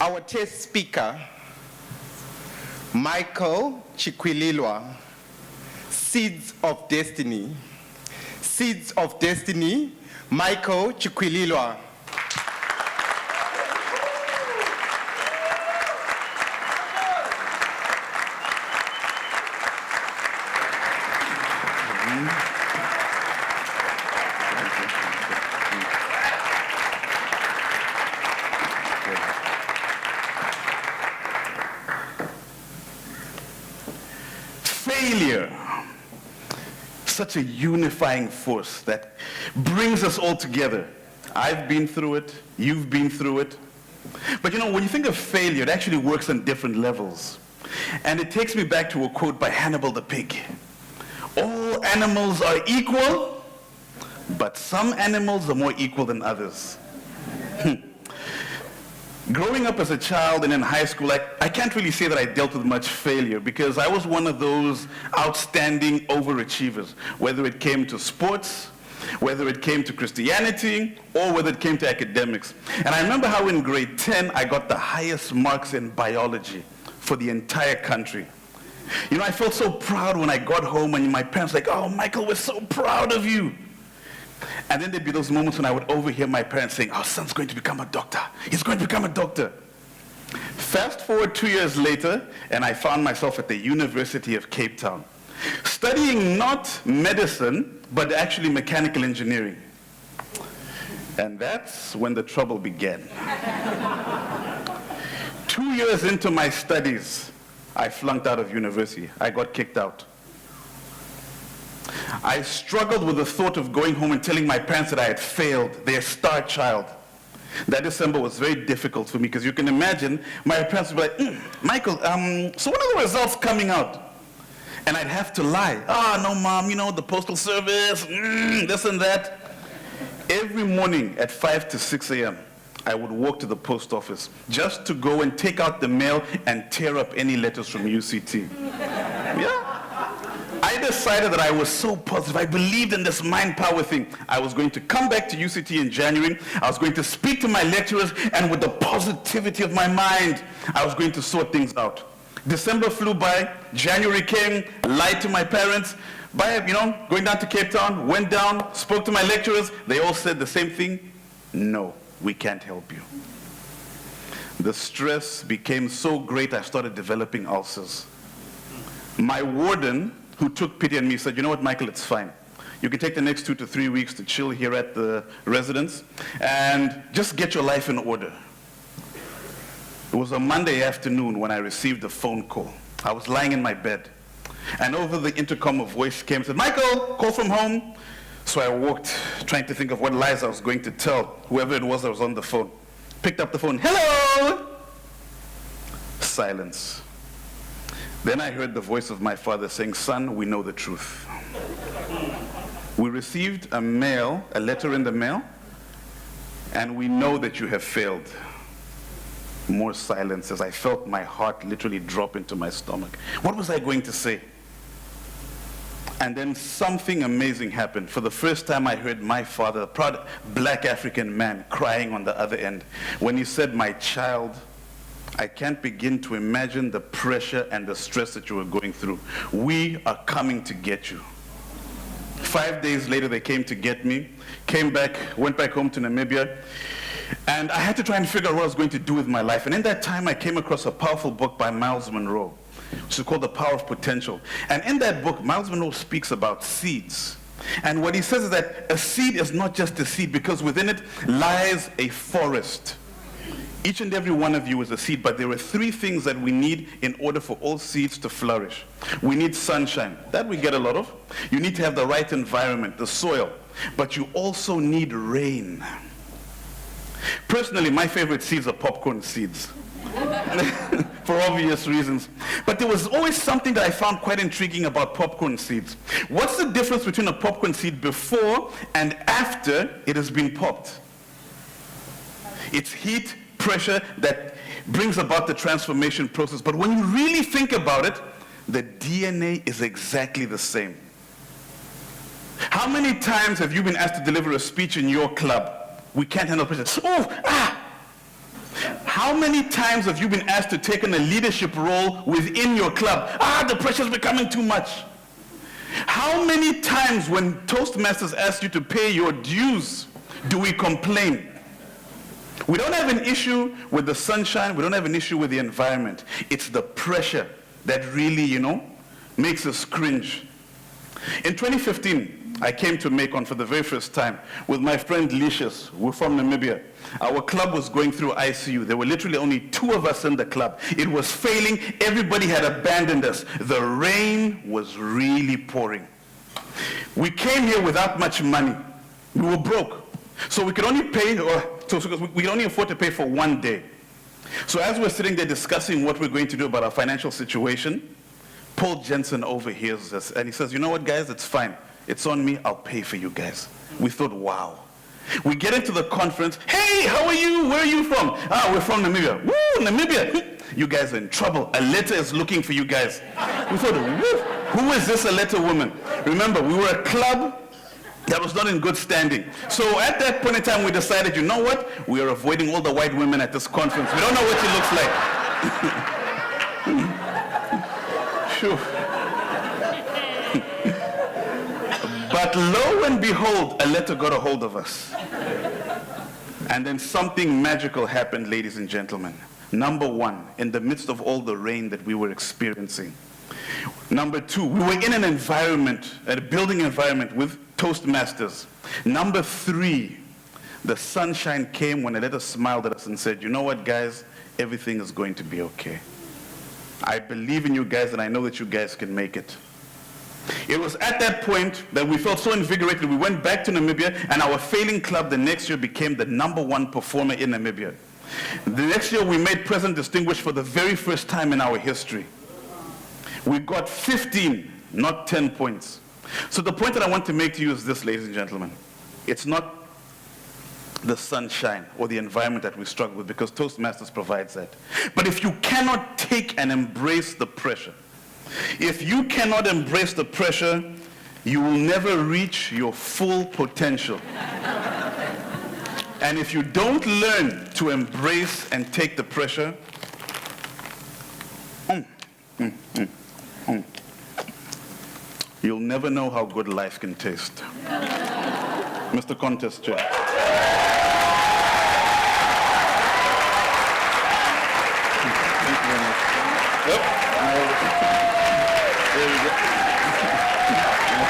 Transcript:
Our test speaker, Michael Chikwiliwa, Seeds of Destiny. Seeds of Destiny, Michael Chikwiliwa. Failure, such a unifying force that brings us all together. I've been through it, you've been through it. But you know, when you think of failure, it actually works on different levels. And it takes me back to a quote by Hannibal the pig. All animals are equal, but some animals are more equal than others. Growing up as a child and in high school, I can't really say that I dealt with much failure because I was one of those outstanding overachievers, whether it came to sports, whether it came to Christianity, or whether it came to academics. And I remember how in grade 10, I got the highest marks in biology for the entire country. You know, I felt so proud when I got home and my parents were like, "Oh, Michael, we're so proud of you." And then there'd be those moments when I would overhear my parents saying, "Our son's going to become a doctor. He's going to become a doctor." Fast forward 2 years later, and I found myself at the University of Cape Town, studying not medicine, but actually mechanical engineering. And that's when the trouble began. 2 years into my studies, I flunked out of university. I got kicked out. I struggled with the thought of going home and telling my parents that I had failed, their star child. That December was very difficult for me because you can imagine my parents would be like, "Michael, so when are the results coming out?" And I'd have to lie. "Ah, no, Mom, you know, the postal service, this and that." Every morning at 5 to 6 a.m., I would walk to the post office just to go and take out the mail and tear up any letters from UCT. Yeah. I decided that I was so positive. I believed in this mind power thing. I was going to come back to UCT in January. I was going to speak to my lecturers, and with the positivity of my mind, I was going to sort things out. December flew by. January came. Lied to my parents. Going down to Cape Town, went down, spoke to my lecturers. They all said the same thing. "No, we can't help you." The stress became so great, I started developing ulcers. My warden, who took pity on me, said, "You know what, Michael, it's fine. You can take the next 2 to 3 weeks to chill here at the residence and just get your life in order." It was a Monday afternoon when I received a phone call. I was lying in my bed, and over the intercom a voice came and said, "Michael, call from home." So I walked, trying to think of what lies I was going to tell whoever it was that was on the phone. Picked up the phone. "Hello!" Silence. Then I heard the voice of my father saying, "Son, we know the truth. We received a letter in the mail, and we know that you have failed." More silence as I felt my heart literally drop into my stomach. What was I going to say? And then something amazing happened. For the first time, I heard my father, a proud black African man, crying on the other end when he said, "My child, I can't begin to imagine the pressure and the stress that you were going through. We are coming to get you." 5 days later, they came to get me, went back home to Namibia, and I had to try and figure out what I was going to do with my life. And in that time, I came across a powerful book by Miles Monroe, which is called The Power of Potential. And in that book, Miles Monroe speaks about seeds. And what he says is that a seed is not just a seed, because within it lies a forest. Each and every one of you is a seed, but there are 3 things that we need in order for all seeds to flourish. We need sunshine. That we get a lot of. You need to have the right environment, the soil. But you also need rain. Personally, my favorite seeds are popcorn seeds. For obvious reasons. But there was always something that I found quite intriguing about popcorn seeds. What's the difference between a popcorn seed before and after it has been popped? It's heat, pressure that brings about the transformation process. But when you really think about it, the DNA is exactly the same. How many times have you been asked to deliver a speech in your club? We can't handle pressure. Oh, ah! How How many times have you been asked to take on a leadership role within your club? The pressure's becoming too much. How many times when Toastmasters ask you to pay your dues, do we complain? We don't have an issue with the sunshine. We don't have an issue with the environment. It's the pressure that really, makes us cringe. In 2015, I came to Macon for the very first time with my friend Licious. We're from Namibia. Our club was going through ICU. There were literally only 2 of us in the club. It was failing. Everybody had abandoned us. The rain was really pouring. We came here without much money. We were broke. So we could only we could only afford to pay for 1 day. So as we're sitting there discussing what we're going to do about our financial situation, Paul Jensen overhears us and he says, you know what, guys, it's fine. It's on me. I'll pay for you guys. We thought, wow. We get into the conference. Hey, how are you? Where are you from? We're from Namibia. Woo, Namibia. You guys are in trouble. Aletta is looking for you guys. We thought, who is this Aletta woman? Remember, we were a club that was not in good standing. So at that point in time, we decided, you know what? We are avoiding all the white women at this conference. We don't know what she looks like. Phew. But lo and behold, Aletta got a hold of us. And then something magical happened, ladies and gentlemen. Number 1, in the midst of all the rain that we were experiencing. Number 2, we were in an environment, a building environment with Toastmasters. Number 3, the sunshine came when Aletta smiled at us and said, you know what, guys, everything is going to be okay. I believe in you guys and I know that you guys can make it. It was at that point that we felt so invigorated. We went back to Namibia and our failing club the next year became the #1 performer in Namibia. The next year we made President Distinguished for the very first time in our history. We got 15, not 10 points. So the point that I want to make to you is this, ladies and gentlemen. It's not the sunshine or the environment that we struggle with, because Toastmasters provides that. But if you cannot take and embrace the pressure, if you cannot embrace the pressure, you will never reach your full potential. And if you don't learn to embrace and take the pressure, you'll never know how good life can taste. Mr. Contest Chair. Thank you very much. Yep. There we go.